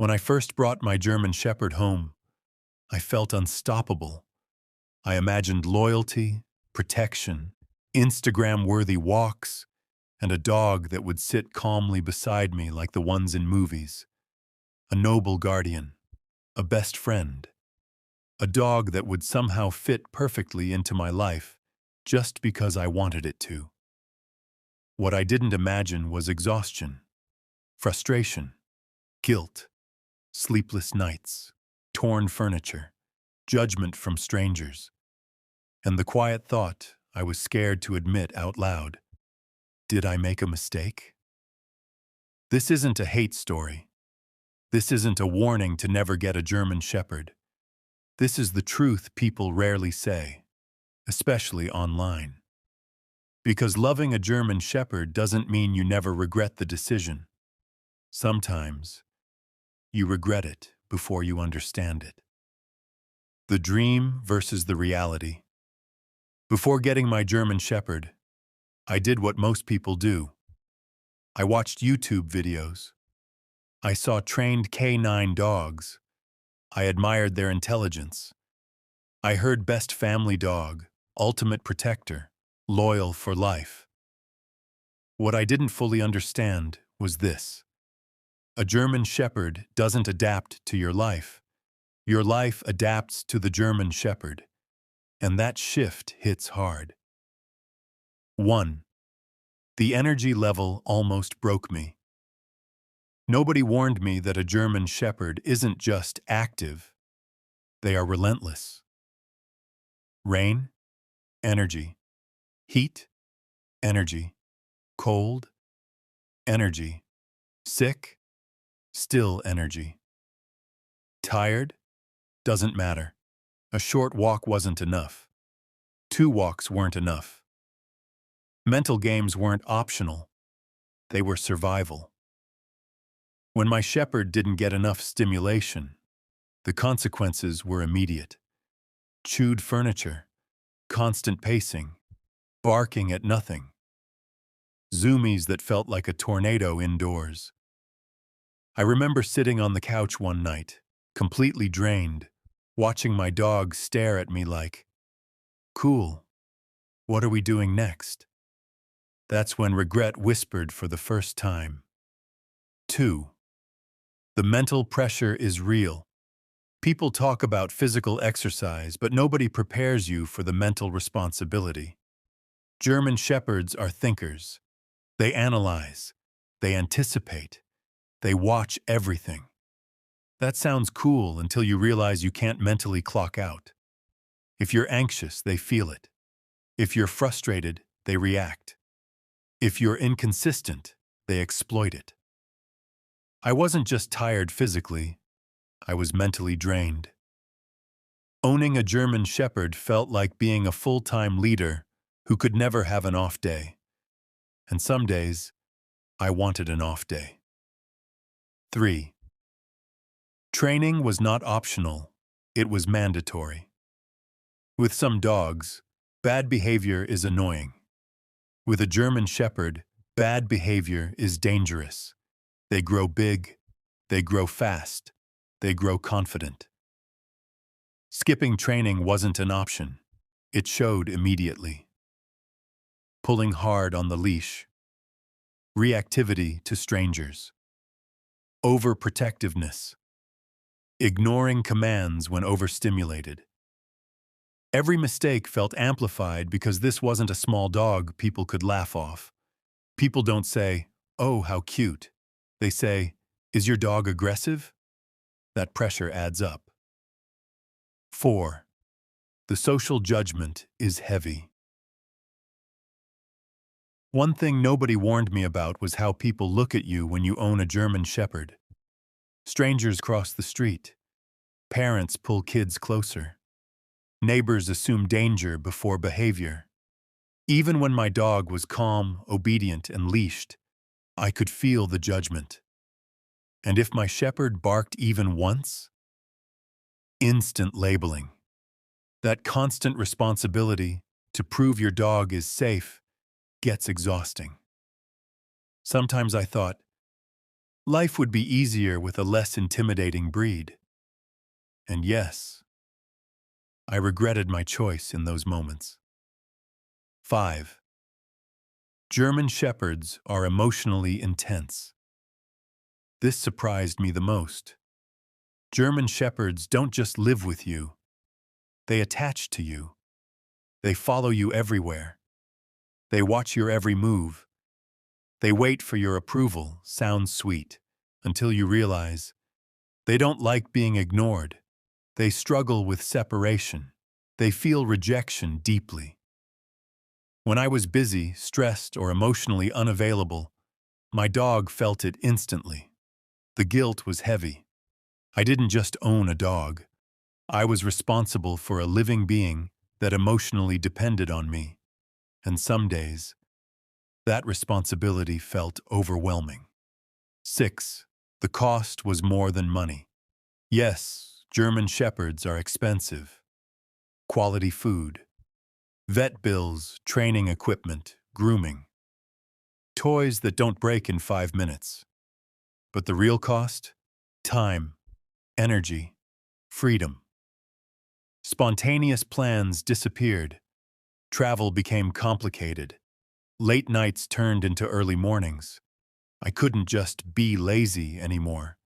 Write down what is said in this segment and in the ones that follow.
When I first brought my German Shepherd home, I felt unstoppable. I imagined loyalty, protection, Instagram-worthy walks, and a dog that would sit calmly beside me like the ones in movies. A noble guardian, a best friend, a dog that would somehow fit perfectly into my life just because I wanted it to. What I didn't imagine was exhaustion, frustration, guilt, sleepless nights, torn furniture, judgment from strangers, and the quiet thought I was scared to admit out loud: did I make a mistake? This isn't a hate story. This isn't a warning to never get a German Shepherd. This is the truth people rarely say, especially online. Because loving a German Shepherd doesn't mean you never regret the decision. Sometimes, you regret it before you understand it. The dream versus the reality. Before getting my German Shepherd, I did what most people do. I watched YouTube videos. I saw trained canine dogs. I admired their intelligence. I heard best family dog, ultimate protector, loyal for life. What I didn't fully understand was this: a German Shepherd doesn't adapt to your life. Your life adapts to the German Shepherd, and that shift hits hard. 1. The energy level almost broke me. Nobody warned me that a German Shepherd isn't just active, they are relentless. Rain, energy. Heat, energy. Cold, energy. Sick, still energy. Tired, doesn't matter. A short walk wasn't enough. 2 walks weren't enough. Mental games weren't optional. They were survival. When my shepherd didn't get enough stimulation, the consequences were immediate. Chewed furniture, constant pacing, barking at nothing. Zoomies that felt like a tornado indoors. I remember sitting on the couch one night, completely drained, watching my dog stare at me like, "Cool, what are we doing next?" That's when regret whispered for the first time. 2. The mental pressure is real. People talk about physical exercise, but nobody prepares you for the mental responsibility. German Shepherds are thinkers. They analyze. They anticipate. They watch everything. That sounds cool until you realize you can't mentally clock out. If you're anxious, they feel it. If you're frustrated, they react. If you're inconsistent, they exploit it. I wasn't just tired physically, I was mentally drained. Owning a German Shepherd felt like being a full-time leader who could never have an off day. And some days, I wanted an off day. 3. Training was not optional, it was mandatory. With some dogs, bad behavior is annoying. With a German Shepherd, bad behavior is dangerous. They grow big, they grow fast, they grow confident. Skipping training wasn't an option. It showed immediately. Pulling hard on the leash. Reactivity to strangers. Overprotectiveness. Ignoring commands when overstimulated. Every mistake felt amplified because this wasn't a small dog people could laugh off. People don't say, "Oh, how cute." They say, "Is your dog aggressive?" That pressure adds up. 4. The social judgment is heavy. One thing nobody warned me about was how people look at you when you own a German Shepherd. Strangers cross the street. Parents pull kids closer. Neighbors assume danger before behavior. Even when my dog was calm, obedient, and leashed, I could feel the judgment. And if my shepherd barked even once? Instant labeling. That constant responsibility to prove your dog is safe gets exhausting. Sometimes I thought, Life would be easier with a less intimidating breed. And yes, I regretted my choice in those moments. 5. German Shepherds are emotionally intense. This surprised me the most. German Shepherds don't just live with you, they attach to you. They follow you everywhere. They watch your every move. They wait for your approval, sounds sweet, until you realize they don't like being ignored. They struggle with separation. They feel rejection deeply. When I was busy, stressed, or emotionally unavailable, my dog felt it instantly. The guilt was heavy. I didn't just own a dog. I was responsible for a living being that emotionally depended on me. And some days, that responsibility felt overwhelming. 6. The cost was more than money. Yes, German Shepherds are expensive. Quality food, vet bills, training equipment, grooming. Toys that don't break in 5 minutes. But the real cost? Time, energy, freedom. Spontaneous plans disappeared. Travel became complicated. Late nights turned into early mornings. I couldn't just be lazy anymore,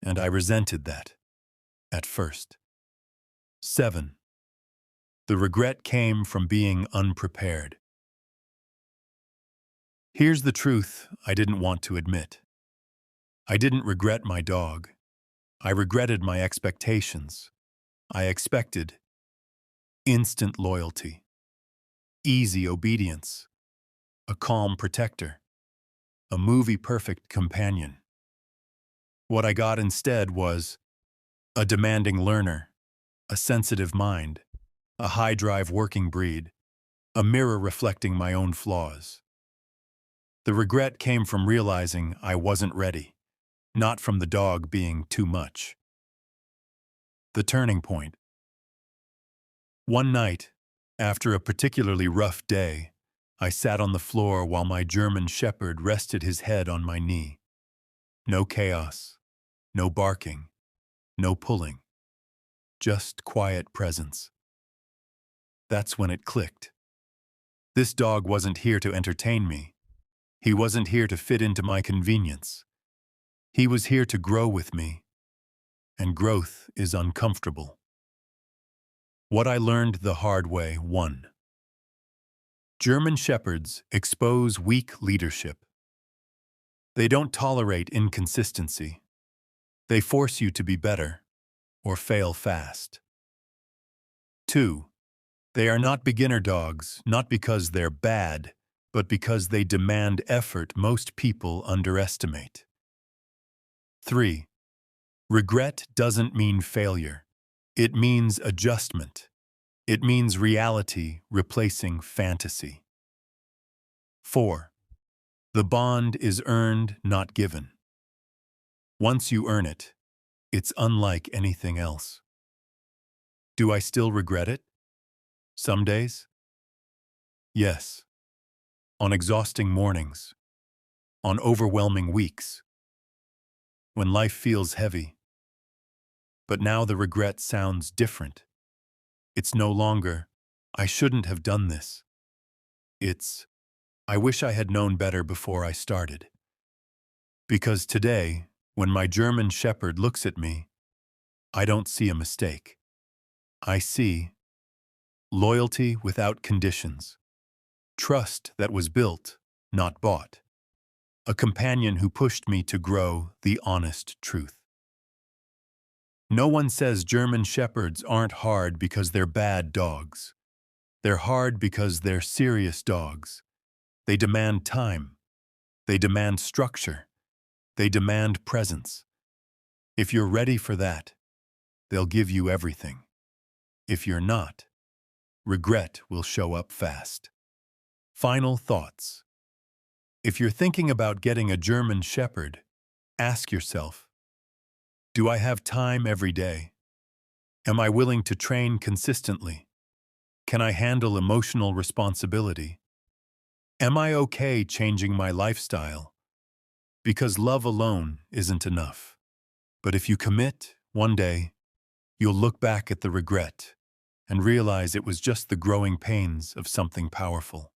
and I resented that, at first. 7. The regret came from being unprepared. Here's the truth I didn't want to admit. I didn't regret my dog. I regretted my expectations. I expected instant loyalty, easy obedience, a calm protector, a movie-perfect companion. What I got instead was a demanding learner, a sensitive mind, a high-drive working breed, a mirror reflecting my own flaws. The regret came from realizing I wasn't ready, not from the dog being too much. The turning point. One night, after a particularly rough day, I sat on the floor while my German Shepherd rested his head on my knee. No chaos, no barking, no pulling, just quiet presence. That's when it clicked. This dog wasn't here to entertain me. He wasn't here to fit into my convenience. He was here to grow with me, and growth is uncomfortable. What I learned the hard way. 1. German Shepherds expose weak leadership. They don't tolerate inconsistency. They force you to be better, or fail fast. 2. They are not beginner dogs, not because they're bad, but because they demand effort most people underestimate. 3. Regret doesn't mean failure. It means adjustment. It means reality replacing fantasy. 4. The bond is earned, not given. Once you earn it, it's unlike anything else. Do I still regret it? Some days? Yes. On exhausting mornings. On overwhelming weeks. When life feels heavy. But now the regret sounds different. It's no longer, I shouldn't have done this. It's, I wish I had known better before I started. Because today, when my German Shepherd looks at me, I don't see a mistake. I see loyalty without conditions, trust that was built, not bought, a companion who pushed me to grow the honest truth. No one says German Shepherds aren't hard because they're bad dogs. They're hard because they're serious dogs. They demand time. They demand structure. They demand presence. If you're ready for that, they'll give you everything. If you're not, regret will show up fast. Final thoughts. If you're thinking about getting a German Shepherd, ask yourself, do I have time every day? Am I willing to train consistently? Can I handle emotional responsibility? Am I okay changing my lifestyle? Because love alone isn't enough. But if you commit, one day, you'll look back at the regret and realize it was just the growing pains of something powerful.